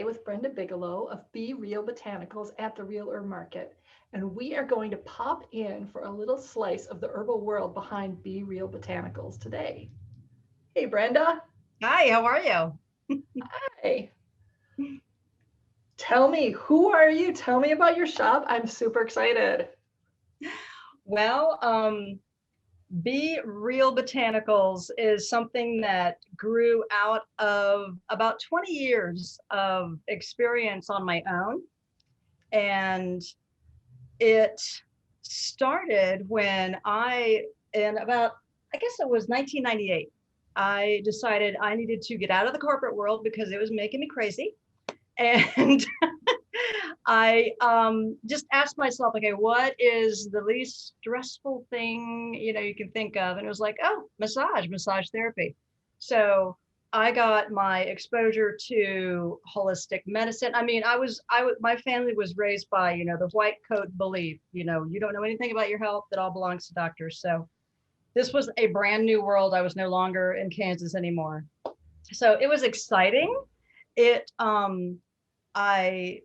today with Brenda Bigelow of B Real Botanicals at the Real Herb Market. And we are going to pop in for a little slice of the herbal world behind B Real Botanicals today. Hey, Brenda. Hi, how are you? Hi. Tell me, who are you? Tell me about your shop. I'm super excited. Well, B Real Botanicals is something that grew out of about 20 years of experience on my own. And it started when I guess it was 1998, I decided I needed to get out of the corporate world because it was making me crazy. And I just asked myself, okay, what is the least stressful thing you can think of? And it was like, oh, massage therapy. So I got my exposure to holistic medicine. I mean, my family was raised by the white coat belief. You don't know anything about your health; it all belongs to doctors. So this was a brand new world. I was no longer in Kansas anymore. So it was exciting. I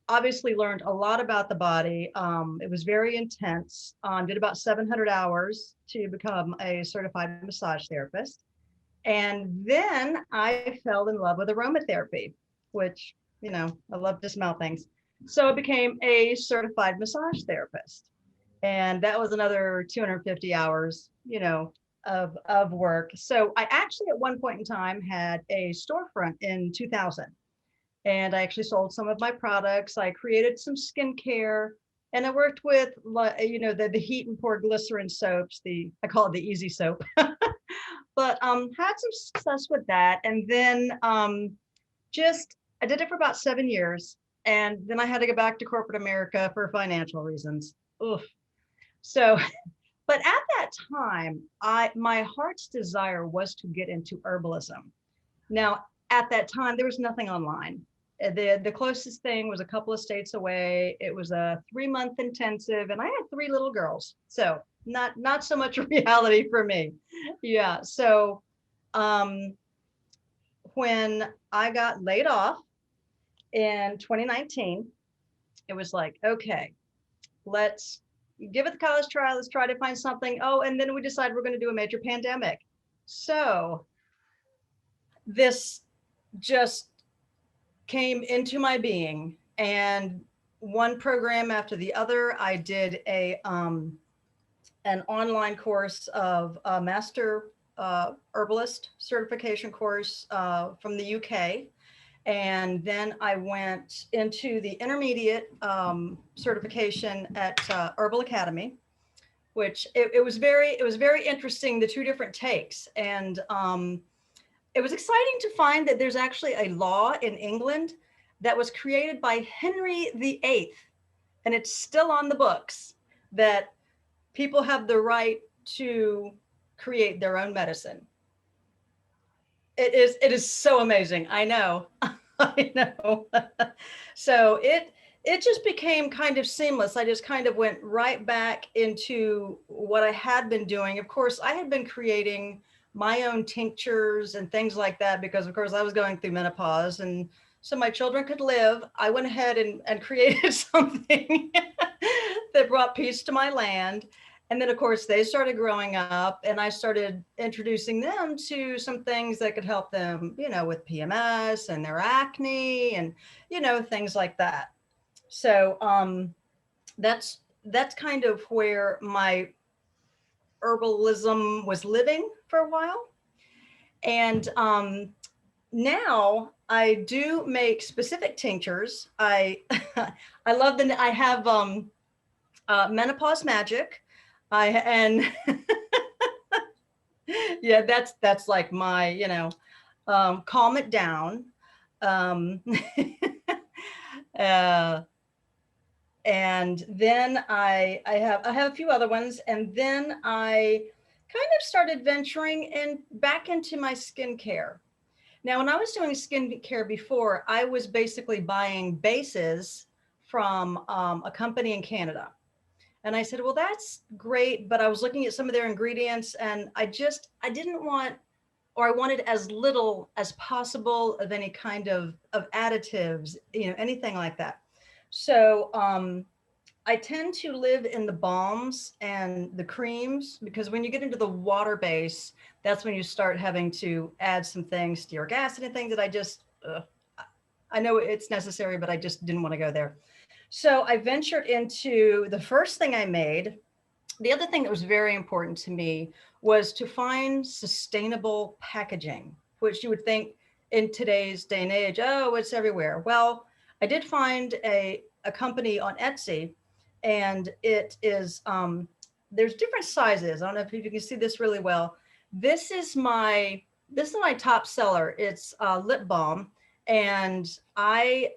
obviously learned a lot about the body. It was very intense. Did about 700 hours to become a certified massage therapist. And then I fell in love with aromatherapy, which, I love to smell things. So I became a certified massage therapist. And that was another 250 hours, of work. So I actually at one point in time had a storefront in 2000, and I actually sold some of my products. I created some skincare, and I worked with, the heat and pour glycerin soaps. I call it the easy soap, but had some success with that. And then just I did it for about 7 years, and then I had to go back to corporate America for financial reasons. Oof. So, but at that time, my heart's desire was to get into herbalism. Now, at that time, there was nothing online. The closest thing was a couple of states away. It was a 3-month intensive, and I had 3 little girls, so not so much a reality for me. Yeah. So um, when I got laid off in 2019, it was like, okay, let's give it the college try. Let's try to find something. Oh, and then we decided we're going to do a major pandemic. So this just came into my being, and one program after the other. I did an online course of a master herbalist certification course from the UK. And then I went into the intermediate certification at Herbal Academy, which it was very interesting, the two different takes. And it was exciting to find that there's actually a law in England that was created by Henry VIII, and it's still on the books, that people have the right to create their own medicine. It is so amazing. I know. I know. So it just became kind of seamless. I just kind of went right back into what I had been doing. Of course, I had been creating my own tinctures and things like that because, of course, I was going through menopause. And so my children could live. I went ahead and created something that brought peace to my land. And then, of course, they started growing up, and I started introducing them to some things that could help them, with PMS and their acne and, things like that. So that's kind of where my herbalism was living for a while. And now I do make specific tinctures. I love I have menopause magic. I and yeah, that's like my, calm it down. Um, uh, and then I have a few other ones, and then I kind of started venturing back into my skincare. Now, when I was doing skincare before, I was basically buying bases from a company in Canada. And I said, well, that's great. But I was looking at some of their ingredients, and I didn't want or I wanted as little as possible of any kind of additives, anything like that. So I tend to live in the balms and the creams, because when you get into the water base, that's when you start having to add some things, stearic acid and things that I know it's necessary, but I just didn't want to go there. So I ventured into the first thing I made. The other thing that was very important to me was to find sustainable packaging, which you would think in today's day and age, oh, it's everywhere. Well, I did find a company on Etsy, and it is, there's different sizes. I don't know if you can see this really well. This is my, this is my top seller. It's lip balm. And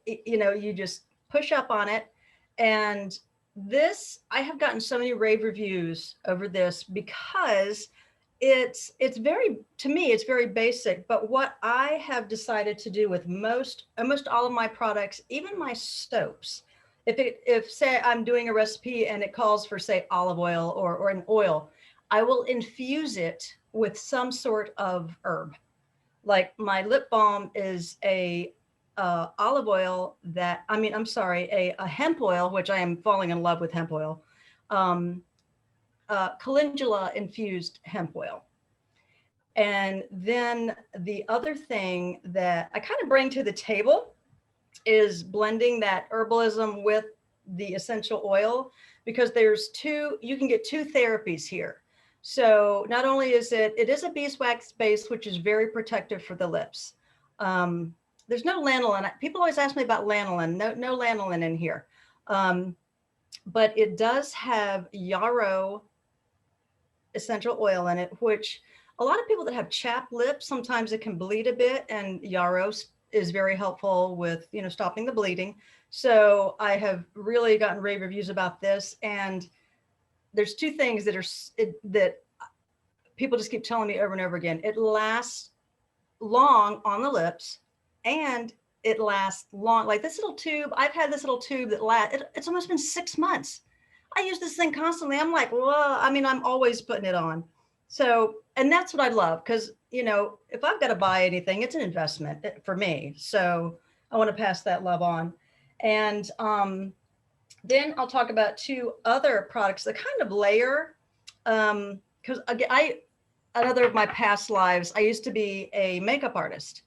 you just push up on it, and this, I have gotten so many rave reviews over this because it's very, to me it's very basic. But what I have decided to do with almost all of my products, even my soaps, if say I'm doing a recipe and it calls for, say, olive oil or an oil, I will infuse it with some sort of herb. Like my lip balm is a olive oil that, I mean, I'm sorry, a hemp oil, which I am falling in love with hemp oil, um, calendula infused hemp oil. And then the other thing that I kind of bring to the table is blending that herbalism with the essential oil, because there's two, you can get two therapies here. So not only is it is a beeswax base, which is very protective for the lips. There's no lanolin. People always ask me about lanolin. No lanolin in here. But it does have yarrow essential oil in it, which a lot of people that have chapped lips, sometimes it can bleed a bit, and yarrow is very helpful with, stopping the bleeding. So I have really gotten rave reviews about this. And there's two things that people just keep telling me over and over again. It lasts long on the lips, and it lasts long. Like this little tube, I've had this little tube that it's almost been 6 months. I use this thing constantly. I'm like, well, I mean, I'm always putting it on. So, and that's what I love, because, if I've got to buy anything, it's an investment for me. So I want to pass that love on. And then I'll talk about two other products that kind of layer, because another of my past lives, I used to be a makeup artist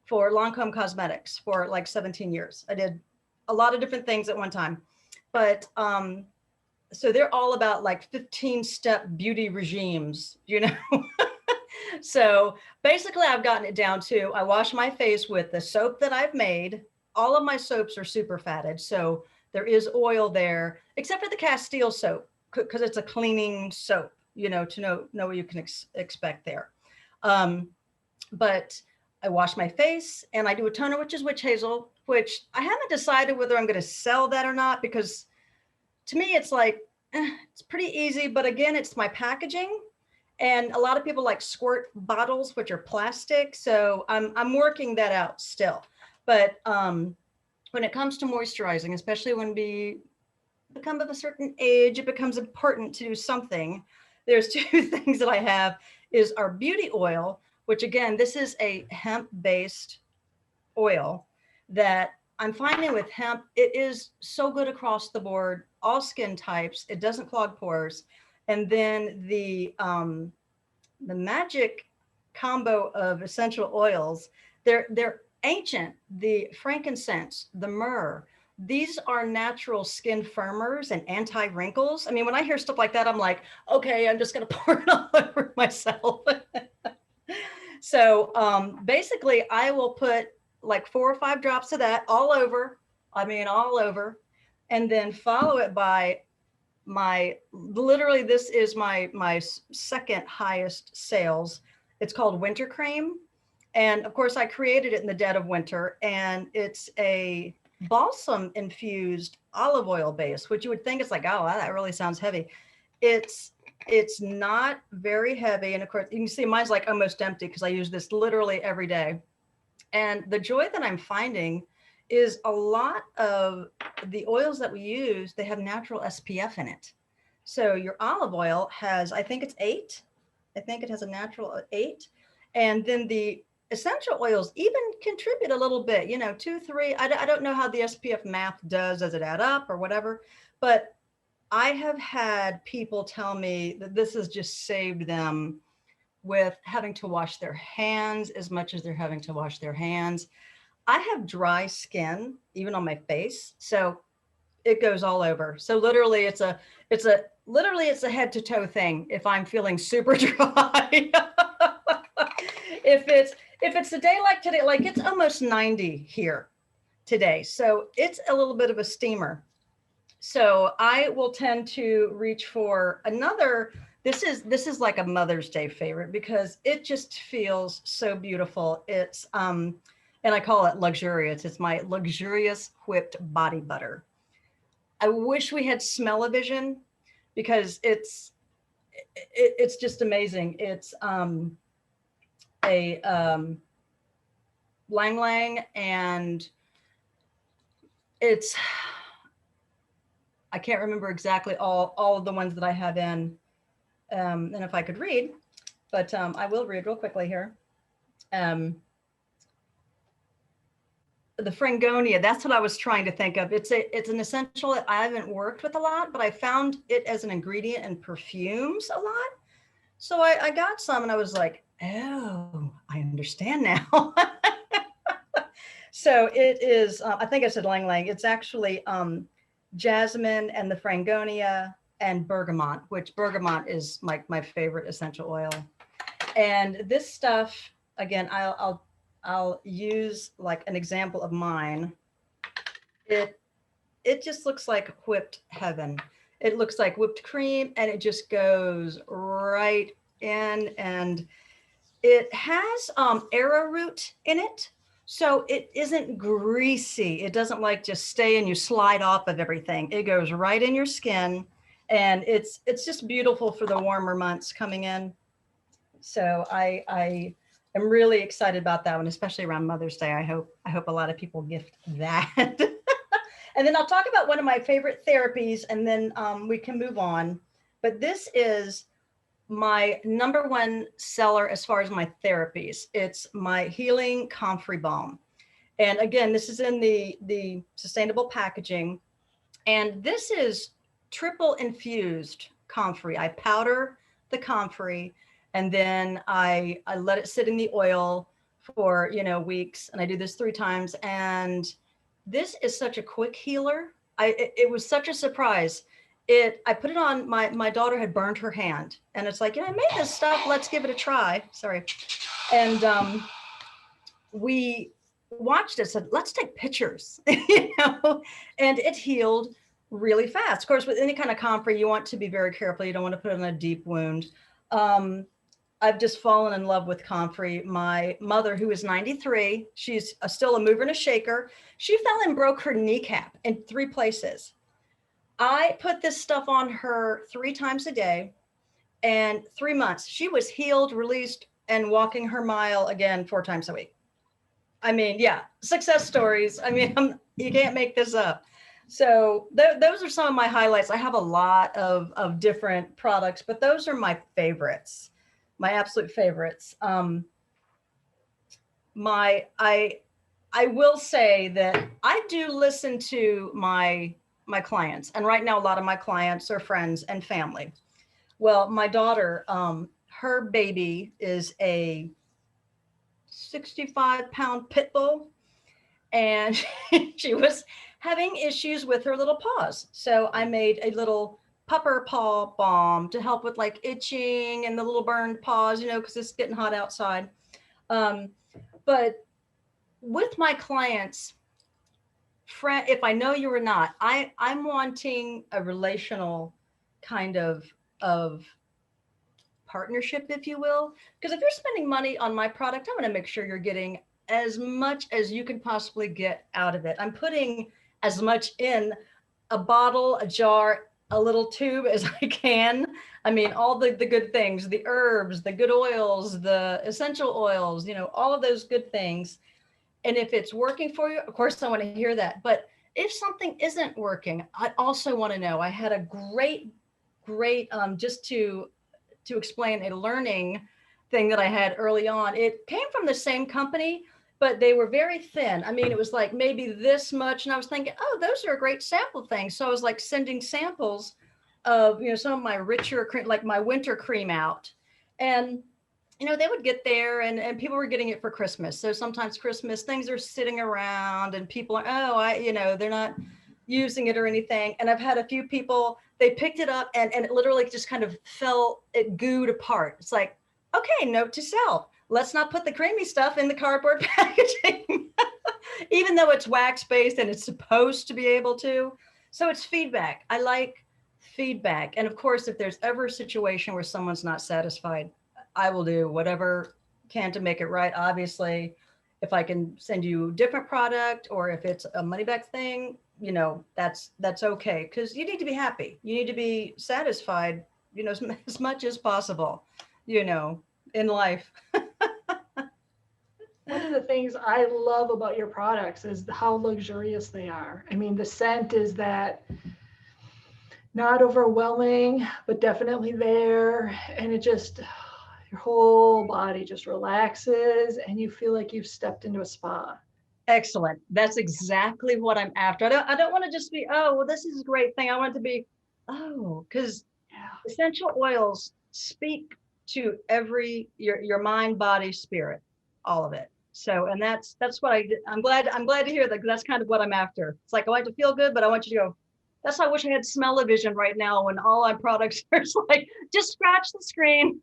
for Lancome Cosmetics for like 17 years. I did a lot of different things at one time. But so they're all about like 15-step beauty regimes, So basically I've gotten it down to, I wash my face with the soap that I've made. All of my soaps are super fatted. So there is oil there, except for the Castile soap, because it's a cleaning soap, to know what you can expect there. But I wash my face and I do a toner, which is witch hazel, which I haven't decided whether I'm going to sell that or not, because to me, it's like, it's pretty easy. But again, it's my packaging. And a lot of people like squirt bottles, which are plastic. So I'm working that out still. But when it comes to moisturizing, especially when we become of a certain age, it becomes important to do something. There's two things that I have is our beauty oil, which again, this is a hemp-based oil that I'm finding with hemp, it is so good across the board, all skin types. It doesn't clog pores. And then the magic combo of essential oils, they're ancient. The frankincense, the myrrh, these are natural skin firmers and anti-wrinkles. I mean, when I hear stuff like that, I'm like, okay, I'm just going to pour it all over myself. So basically, I will put like 4 or 5 drops of that all over. I mean, all over. And then follow it by literally, this is my second highest sales. It's called Winter Cream. And of course, I created it in the dead of winter. And it's a balsam infused olive oil base, which you would think it's like, oh, that really sounds heavy. It's not very heavy. And of course, you can see mine's like almost empty because I use this literally every day. And the joy that I'm finding is a lot of the oils that we use, they have natural SPF in it. So your olive oil has, I think it's 8. I think it has a natural 8. And then the essential oils even contribute a little bit, 2, 3. I don't know how the SPF math does it add up or whatever, but I have had people tell me that this has just saved them with having to wash their hands as much as they're having to wash their hands. I have dry skin, even on my face. So it goes all over. So literally it's a head to toe thing if I'm feeling super dry. If it's a day like today, like it's almost 90 here today. So it's a little bit of a steamer. So I will tend to reach for another. This is like a Mother's Day favorite because it just feels so beautiful. It's and I call it luxurious. It's my luxurious whipped body butter. I wish we had smell-o-vision because it's just amazing. It's a lang lang, and it's I can't remember exactly all of the ones that I have in. And if I could read, but I will read real quickly here. Um, the Frangonia, that's what I was trying to think of. It's an essential that I haven't worked with a lot, but I found it as an ingredient in perfumes a lot. So I got some and I was like, oh, I understand now. So it is, I think I said lang lang. It's actually jasmine and the Frangonia and bergamot, which bergamot is my favorite essential oil. And this stuff, again, I'll use like an example of mine. It it just looks like whipped heaven. It looks like whipped cream, and it just goes right in, and it has arrowroot in it. So it isn't greasy. It doesn't like just stay and you slide off of everything. It goes right in your skin, and it's just beautiful for the warmer months coming in. So I am really excited about that one, especially around Mother's Day. I hope a lot of people gift that. And then I'll talk about one of my favorite therapies, and then we can move on. But this is my number one seller as far as my therapies. It's my healing comfrey balm. And again, this is in the sustainable packaging. And this is triple infused comfrey. I powder the comfrey, and then I let it sit in the oil for weeks. And I do this 3 times. And this is such a quick healer. It was such a surprise. I put it on. My daughter had burned her hand, and it's like, I made this stuff. Let's give it a try. Sorry. And we watched it, said, let's take pictures, and it healed really fast. Of course, with any kind of comfrey, you want to be very careful. You don't want to put it on a deep wound. I've just fallen in love with comfrey. My mother, who is 93, she's still a mover and a shaker. She fell and broke her kneecap in 3 places. I put this stuff on her 3 times a day, and 3 months, she was healed, released, and walking her mile again 4 times a week. I mean, yeah, success stories. I mean, you can't make this up. So those are some of my highlights. I have a lot of different products, but those are my favorites, my absolute favorites. I will say that I do listen to my clients, and right now a lot of my clients are friends and family. Well, my daughter, her baby is a 65-pound pit bull, and she was having issues with her little paws. So I made a little pupper paw balm to help with like itching and the little burned paws, because it's getting hot outside. But with my clients, if I know you or not, I'm wanting a relational kind of partnership, if you will. Because if you're spending money on my product, I want to make sure you're getting as much as you can possibly get out of it. I'm putting as much in a bottle, a jar, a little tube as I can. I mean, all the good things, the herbs, the good oils, the essential oils, all of those good things. And if it's working for you, of course, I want to hear that. But if something isn't working, I also want to know. I had a great, just to explain, a learning thing that I had early on. It came from the same company, but they were very thin. I mean, it was like maybe this much. And I was thinking, oh, those are a great sample things. So I was like sending samples of, some of my richer cream, like my winter cream out. And, they would get there and people were getting it for Christmas. So sometimes Christmas things are sitting around and people are, they're not using it or anything. And I've had a few people, they picked it up and it literally just kind of it gooed apart. It's like, okay, note to self, let's not put the creamy stuff in the cardboard packaging, even though it's wax based and it's supposed to be able to. So it's feedback. I like feedback. And of course, if there's ever a situation where someone's not satisfied, I will do whatever can to make it right. Obviously, if I can send you a different product or if it's a money back thing, that's okay. Because you need to be happy. You need to be satisfied, as much as possible, in life. One of the things I love about your products is how luxurious they are. I mean, the scent is that not overwhelming, but definitely there. And it just, your whole body just relaxes and you feel like you've stepped into a spa. Excellent. That's exactly what I'm after. I don't want to just be, oh, well, this is a great thing. I want it to be, oh, because essential oils speak to your mind, body, spirit, all of it. So, and that's what I'm glad to hear that, because that's kind of what I'm after. It's like, I want to feel good, but I want you to go, that's why I wish I had smell-o-vision right now when all our products are like, just scratch the screen.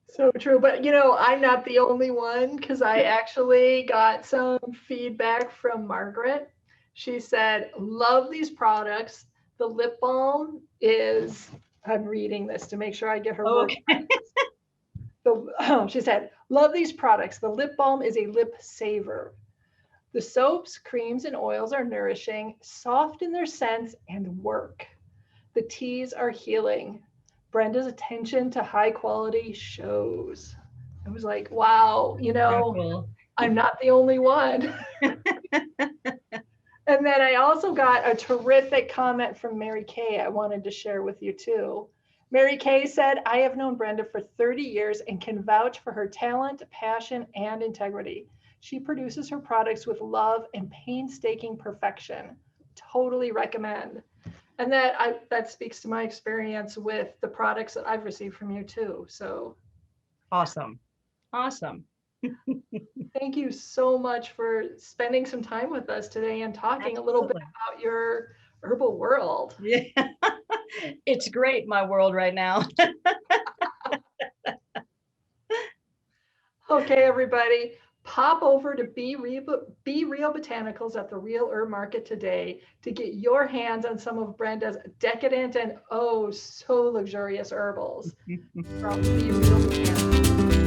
So true. But, I'm not the only one, because I actually got some feedback from Margaret. She said, love these products. The lip balm is, I'm reading this to make sure I get her words right. She said, love these products. The lip balm is a lip saver. The soaps, creams, and oils are nourishing, soft in their scents, and work. The teas are healing. Brenda's attention to high quality shows. I was like, wow, Cool. I'm not the only one. And then I also got a terrific comment from Mary Kay I wanted to share with you too. Mary Kay said, I have known Brenda for 30 years and can vouch for her talent, passion, and integrity. She produces her products with love and painstaking perfection. Totally recommend. And that speaks to my experience with the products that I've received from you too. So awesome. Thank you so much for spending some time with us today and talking a little bit about your herbal world. Yeah. It's great, my world right now. Okay, everybody, pop over to B Real Botanicals at the Real Herb Market today to get your hands on some of Brenda's decadent and oh so luxurious herbals from B Real Botanicals.